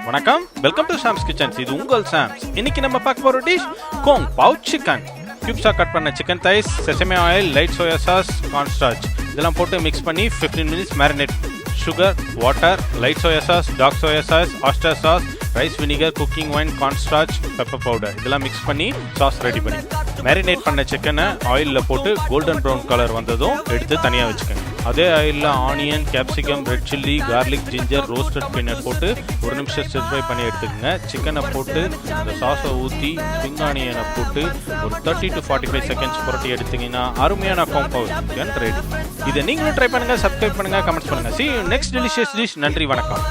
வணக்கம், welcome to Samz Kitchenz. இது உங்கள் சாம்ஸ். இன்னைக்கு நம்ம பார்க்க போற டிஷ் Kung Pao Chicken. கியூப்ஸா கட் பண்ண chicken thighs, sesame oil, light soya sauce, cornstarch இதெல்லாம் போட்டு மிக்ஸ் பண்ணி 15 minutes marinate. Sugar, water, light soya sauce, dark soya sauce, oyster sauce, rice vinegar, cooking wine, cornstarch, pepper powder இதெல்லாம் mix பண்ணி sauce ready பண்ணி marinate பண்ண சிக்கனை ஆயிலில் போட்டு கோல்டன் ப்ரௌன் கலர் வந்ததும் எடுத்து தனியாக வச்சுக்கோங்க. அதே ஆயிலில் onion, capsicum, red chilli, garlic, ginger, roasted peanut போட்டு ஒரு நிமிஷம் ஸ்டிர் ஃப்ரை பண்ணி எடுத்துக்கோங்க. சிக்கனை போட்டு அந்த சாஸை ஊற்றி ஸ்ப்ரிங் ஆனியனை போட்டு ஒரு 30 to 45 seconds புரட்டி எடுத்தீங்கன்னா அருமையான Kung Pao Chicken ரெடி. இதை நீங்களும் ட்ரை பண்ணுங்கள், சப்ஸ்கிரைப் பண்ணுங்கள், கமெண்ட்ஸ் பண்ணுங்கள். See you next delicious dish. நன்றி, வணக்கம்.